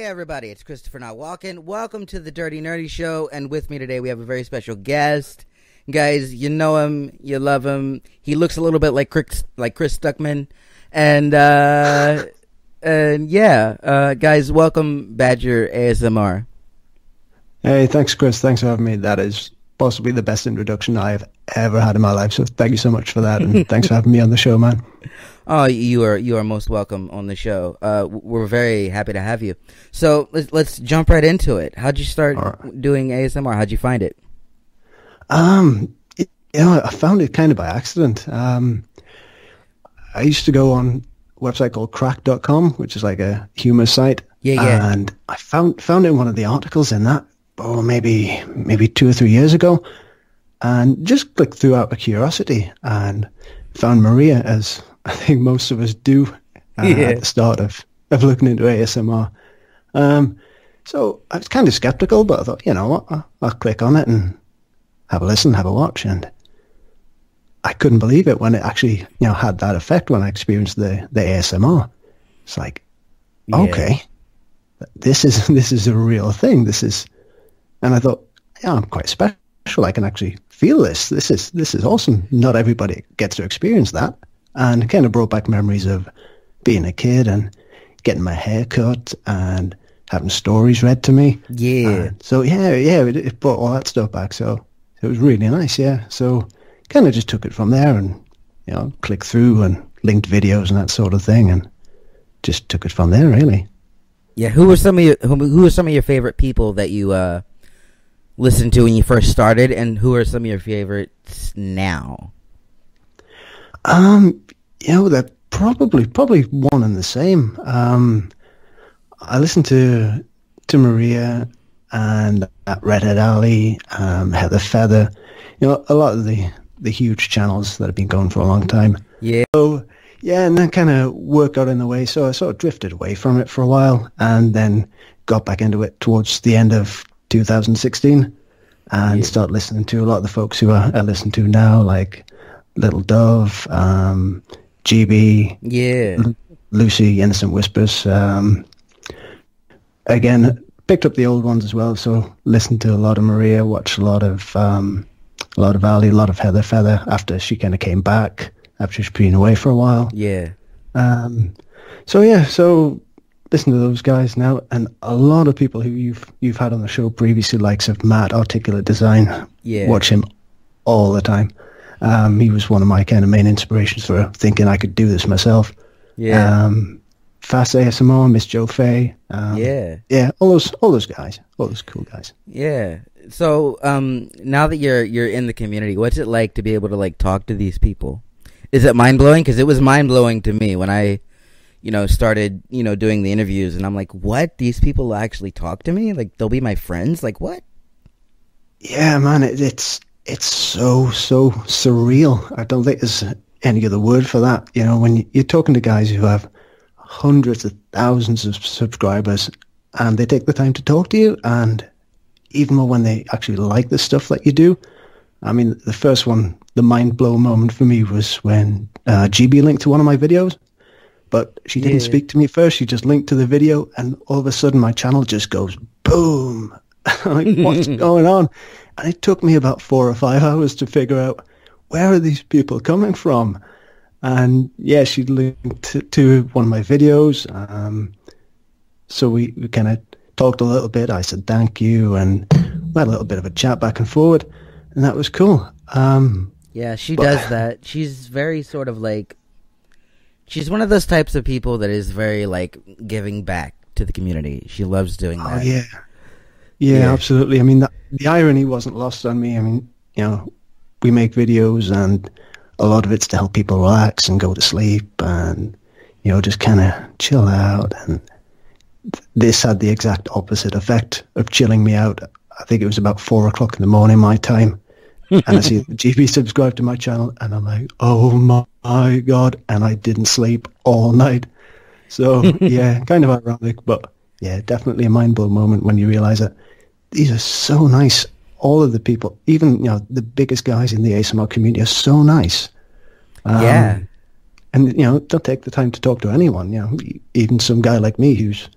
everybody, it's ChristopherNotWalken. Welcome to the Dirty Nerdy Show, and with me today we have a very special guest. Guys, you know him, you love him. He looks a little bit like Chris Stuckman, and guys, welcome Badger ASMR. Hey, thanks, Chris. Thanks for having me. That is possibly the best introduction I've ever had in my life. So thank you so much for that, and thanks for having me on the show, man. Oh, you are most welcome on the show. We're very happy to have you. So let's jump right into it. How'd you start doing ASMR? How'd you find it? I found it kind of by accident. I used to go on a website called crack.com, which is like a humor site. Yeah. And I found it in one of the articles in that, maybe 2 or 3 years ago, and just clicked through out of curiosity and found Maria, as I think most of us do at the start of looking into ASMR. So I was kind of skeptical, but I thought, you know what, I'll click on it and have a listen, have a watch, and I couldn't believe it when it actually, had that effect when I experienced the ASMR. It's like, okay, this is a real thing. And I thought, I'm quite special. I can actually feel this. This is awesome. Not everybody gets to experience that. And it kind of brought back memories of being a kid and getting my hair cut and having stories read to me. Yeah. It brought all that stuff back. So it was really nice, yeah. So kind of just took it from there and, clicked through and linked videos and that sort of thing, and just took it from there, really. Yeah. Who were some of your favorite people that you listened to when you first started, and who are some of your favorites now? They're probably one and the same. I listened to Maria and Redhead Alley, Heather Feather, a lot of the huge channels that have been going for a long time. Yeah. So, and then kind of work out in the way. So I sort of drifted away from it for a while, and then got back into it towards the end of 2016, and start listening to a lot of the folks who I listen to now, like Little Dove, GB, Lucy, Innocent Whispers. Again, picked up the old ones as well. So listened to a lot of Maria, watched a lot of Ali, a lot of Heather Feather after she kind of came back after she's been away for a while. Yeah. So listen to those guys now, and a lot of people who you've had on the show previously, likes of Matt, Articulate Design. Yeah. Watch him all the time. He was one of my kind of main inspirations for thinking I could do this myself. Yeah. Fast ASMR, Miss Joe Fay. Yeah, all those guys, all those cool guys. Yeah. So now that you're in the community, what's it like to be able to talk to these people? Is it mind blowing? Because it was mind blowing to me when I, started doing the interviews, and I'm like, what? These people actually talk to me? Like, they'll be my friends? Like, what? Yeah, man, it's so surreal. I don't think there's any other word for that. When you're talking to guys who have hundreds of thousands of subscribers, and they take the time to talk to you, and even more when they actually like the stuff that you do. I mean, the first one, the mind blow moment for me was when GB linked to one of my videos, but she didn't speak to me first. She just linked to the video, and all of a sudden my channel just goes boom. Like, what's going on? And it took me about 4 or 5 hours to figure out, where are these people coming from? And she linked to one of my videos. So we kind of talked a little bit. I said thank you, and we had a little bit of a chat back and forward, and that was cool. She does that. She's very sort of she's one of those types of people that is very giving back to the community. She loves doing that. Oh, yeah, absolutely. I mean, the irony wasn't lost on me. I mean, we make videos, and a lot of it's to help people relax and go to sleep and, just kind of chill out. And this had the exact opposite effect of chilling me out. I think it was about 4 o'clock in the morning, my time. And I see GB subscribed to my channel, and I'm like, oh my God. And I didn't sleep all night. So, kind of ironic, but definitely a mind-blow moment when you realize that these are so nice. All of the people, even, the biggest guys in the ASMR community are so nice. And, they'll take the time to talk to anyone, even some guy like me who's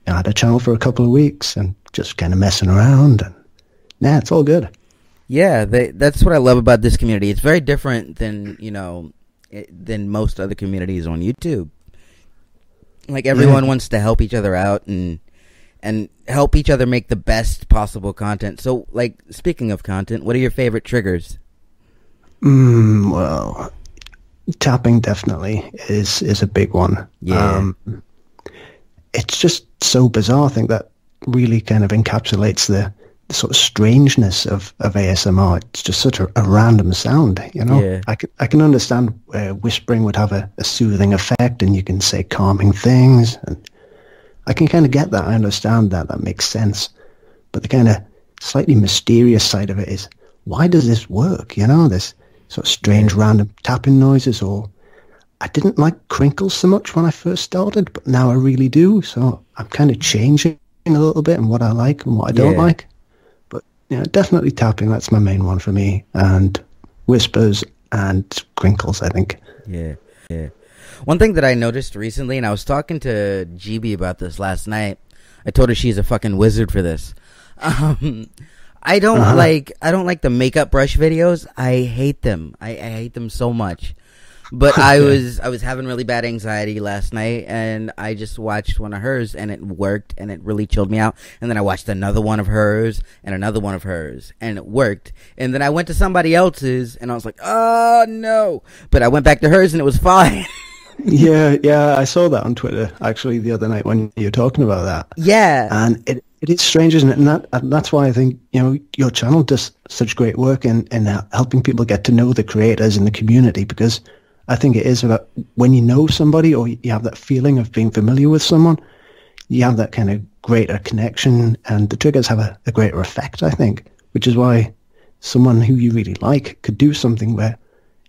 I had a channel for a couple of weeks and just kind of messing around, and it's all good. Yeah, that's what I love about this community. It's very different than, than most other communities on YouTube. Like, everyone wants to help each other out and help each other make the best possible content. So, like, speaking of content, what are your favorite triggers? Well, tapping definitely is a big one. Yeah. It's just so bizarre. I think that really kind of encapsulates the sort of strangeness of ASMR. It's just such a random sound, Yeah. I can understand where whispering would have a soothing effect, and you can say calming things, and I can kind of get that. I understand that. That makes sense. But the kind of slightly mysterious side of it is, why does this work? This sort of strange random tapping noises. Or I didn't like crinkles so much when I first started, but now I really do. So I'm kind of changing a little bit in what I like and what I don't like. But definitely tapping. That's my main one for me. And whispers and crinkles, I think. Yeah. One thing that I noticed recently, and I was talking to GB about this last night. I told her she's a fucking wizard for this. I don't like the makeup brush videos. I hate them. I hate them so much. But I was having really bad anxiety last night, and I just watched one of hers, and it worked, and it really chilled me out. And then I watched another one of hers, and another one of hers, and it worked. And then I went to somebody else's, and I was like, oh no! But I went back to hers, and it was fine. Yeah, I saw that on Twitter actually the other night when you were talking about that. Yeah, and it is strange, isn't it? And that's why I think your channel does such great work in helping people get to know the creators in the community, because I think it is about when you know somebody, or you have that feeling of being familiar with someone, you have that kind of greater connection, and the triggers have a greater effect, I think, which is why someone who you really like could do something where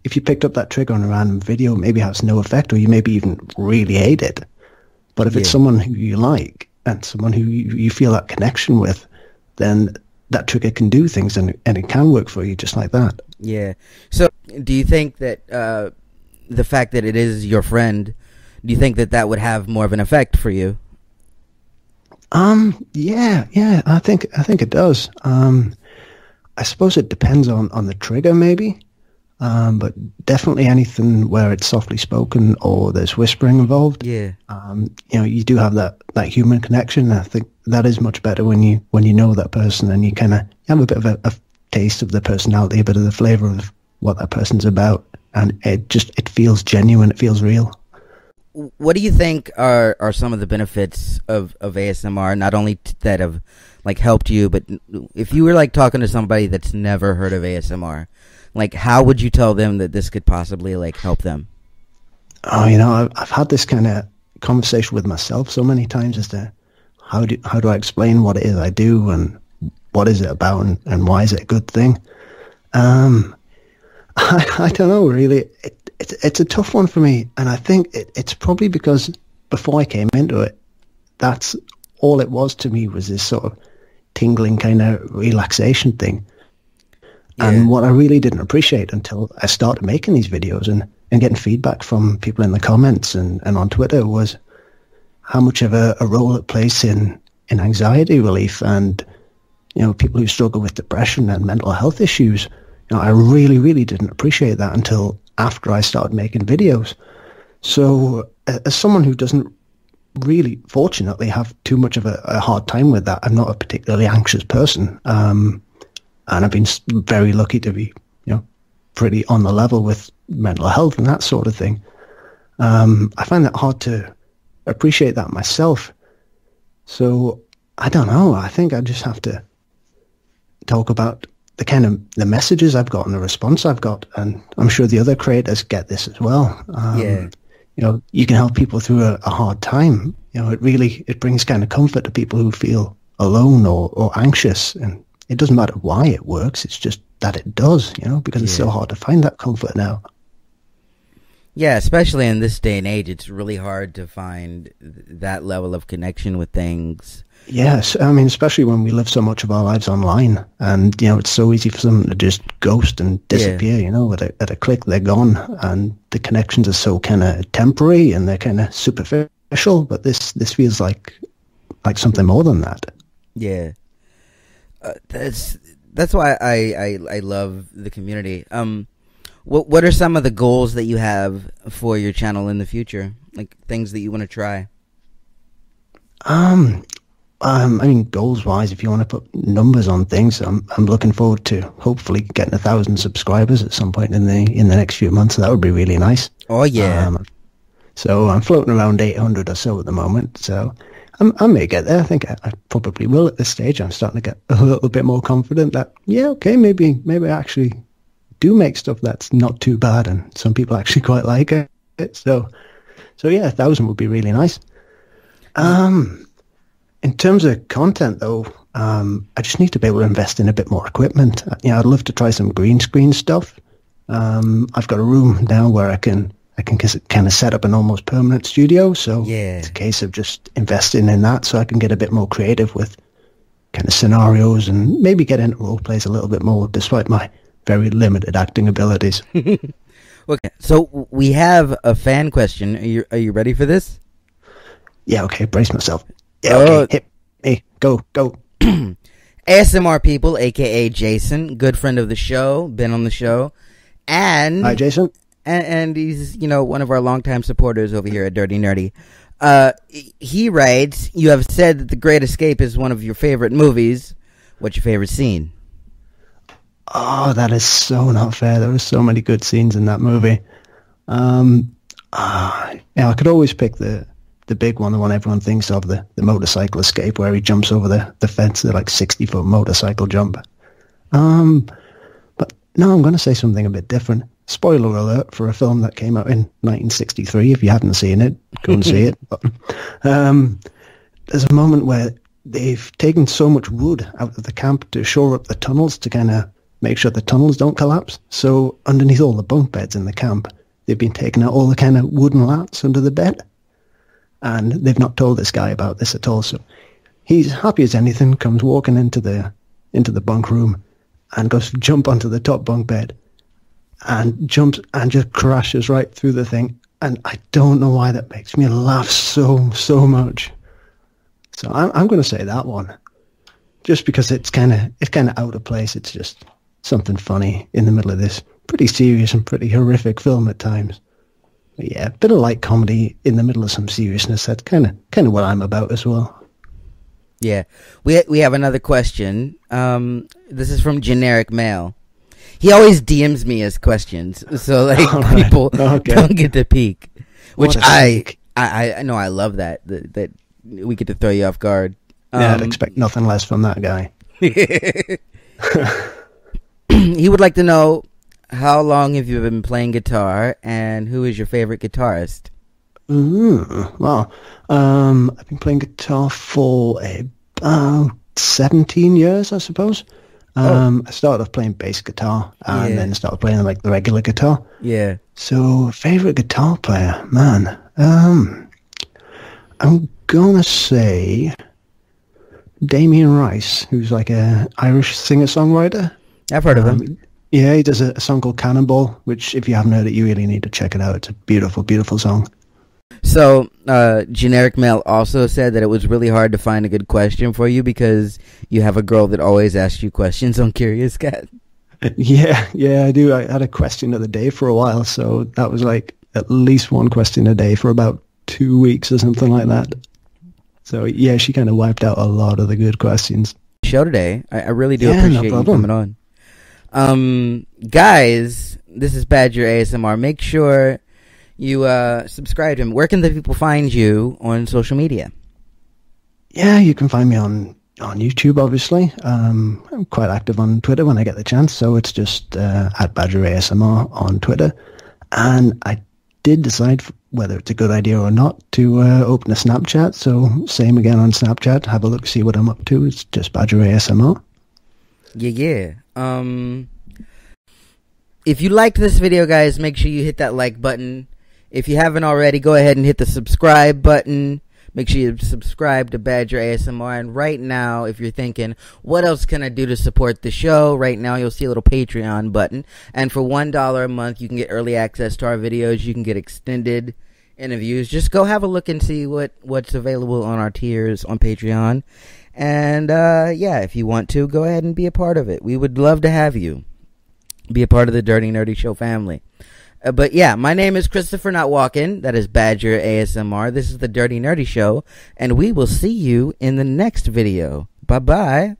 if you picked up that trigger on a random video, maybe it has no effect, or you maybe even really hate it. But if it's someone who you like and someone who you feel that connection with, then that trigger can do things, and it can work for you just like that. Yeah. So do you think that the fact that it is your friend, do you think that would have more of an effect for you? Yeah, I think it does. I suppose it depends on the trigger, maybe. But definitely anything where it's softly spoken or there's whispering involved. Yeah. You do have that human connection. I think that is much better when you know that person, and you kind of have a bit of a taste of the personality, a bit of the flavor of what that person's about, and it feels genuine. It feels real. What do you think are some of the benefits of ASMR? Not only that have like helped you, but if you were like talking to somebody that's never heard of ASMR, like how would you tell them that this could possibly like help them? Oh, I've had this kind of conversation with myself so many times as to how do I explain what it is I do, and what is it about, and why is it a good thing? I don't know, really. It's a tough one for me, and I think it's probably because before I came into it, that's all it was to me, was this sort of tingling kind of relaxation thing. Yeah. And what I really didn't appreciate until I started making these videos and getting feedback from people in the comments and on Twitter was how much of a role it plays in anxiety relief, and people who struggle with depression and mental health issues. I really, really didn't appreciate that until after I started making videos. So as someone who doesn't really, fortunately, have too much of a hard time with that, I'm not a particularly anxious person. And I've been very lucky to be, pretty on the level with mental health and that sort of thing. I find that hard to appreciate that myself. So I don't know. I think I just have to talk about the kind of the messages I've got and the response I've got, and I'm sure the other creators get this as well. You can help people through a hard time. It brings kind of comfort to people who feel alone or anxious, and it doesn't matter why it works. It's just that it does, because it's so hard to find that comfort now. Yeah, especially in this day and age, it's really hard to find that level of connection with things. Yes, I mean, especially when we live so much of our lives online, and it's so easy for someone to just ghost and disappear. At a click they're gone, and the connections are so kind of temporary and they're kind of superficial. But this feels like like something more than that. Yeah. That's why I love the community. What are some of the goals that you have for your channel in the future? Like things that you want to try? I mean, goals-wise, if you want to put numbers on things, I'm looking forward to hopefully getting 1,000 subscribers at some point in the next few months. That would be really nice. Oh yeah. So I'm floating around 800 or so at the moment. So I may get there. I think I probably will at this stage. I'm starting to get a little bit more confident that okay, maybe I actually do make stuff that's not too bad, and some people actually quite like it. So yeah, 1,000 would be really nice. In terms of content, though, I just need to be able to invest in a bit more equipment. I'd love to try some green screen stuff. I've got a room now where I can kind of set up an almost permanent studio. So it's a case of just investing in that, so I can get a bit more creative with kind of scenarios and maybe get into role plays a little bit more, despite my very limited acting abilities. Okay, so we have a fan question. Are you ready for this? Yeah, okay, brace myself. Yeah, okay, hit me. Go. ASMR people, a.k.a. Jason, good friend of the show, been on the show. And hi, Jason. And he's, one of our longtime supporters over here at Dirty Nerdy. He writes, you have said that The Great Escape is one of your favorite movies. What's your favorite scene? Oh, that is so not fair. There were so many good scenes in that movie. I could always pick the big one, the one everyone thinks of, the motorcycle escape where he jumps over the fence, the like 60-foot motorcycle jump. But no, I'm going to say something a bit different. Spoiler alert for a film that came out in 1963. If you haven't seen it, go and see it. But, there's a moment where they've taken so much wood out of the camp to shore up the tunnels to kind of make sure the tunnels don't collapse. So underneath all the bunk beds in the camp, they've been taking out all the kind of wooden lats under the bed. And they've not told this guy about this at all. So he's happy as anything, comes walking into the bunk room and goes to jump onto the top bunk bed and jumps and just crashes right through the thing. And I don't know why that makes me laugh so much. So I'm going to say that one, just because it's kind of out of place. It's just something funny in the middle of this pretty serious and pretty horrific film at times. But yeah, a bit of light comedy in the middle of some seriousness. That's kind of what I'm about as well. Yeah, we have another question. This is from Generic Mail. He always DMs me his questions, so like people don't get to peek. Which I know, I love that we get to throw you off guard. Yeah, I'd expect nothing less from that guy. He would like to know, how long have you been playing guitar, and who is your favorite guitarist? Well, I've been playing guitar for about 17 years, I suppose. I started off playing bass guitar and then started playing like the regular guitar. Yeah. So, favorite guitar player, man. I'm gonna say Damien Rice, who's like a Irish singer-songwriter. I've heard of him. Yeah, he does a song called Cannonball, which if you haven't heard it, you really need to check it out. It's a beautiful, beautiful song. So, Generic Mail also said that it was really hard to find a good question for you because you have a girl that always asks you questions on Curious Cat. Yeah, I do. I had a question of the day for a while, so that was like at least one question a day for about 2 weeks or something like that. So, yeah, she kind of wiped out a lot of the good questions. Show today. I really do appreciate you coming on. Guys, this is Badger ASMR. Make sure you subscribe to him. Where can the people find you on social media? Yeah, you can find me on YouTube, obviously. I'm quite active on Twitter when I get the chance, so it's just at Badger ASMR on Twitter. And I did decide whether it's a good idea or not to open a Snapchat, so same again on Snapchat. Have a look, see what I'm up to. It's just Badger ASMR. Yeah. If you liked this video, guys, make sure you hit that like button. If you haven't already, go ahead and hit the subscribe button. Make sure you subscribe to Badger ASMR. And right now, if you're thinking, what else can I do to support the show? Right now, you'll see a little Patreon button. And for $1 a month, you can get early access to our videos. You can get extended interviews, just go have a look and see what's available on our tiers on Patreon. And yeah, if you want to, go ahead and be a part of it. We would love to have you be a part of the Dirty Nerdy Show family. But yeah, my name is ChristopherNotWalken. That is Badger ASMR. This is the Dirty Nerdy Show, and we will see you in the next video. Bye-bye.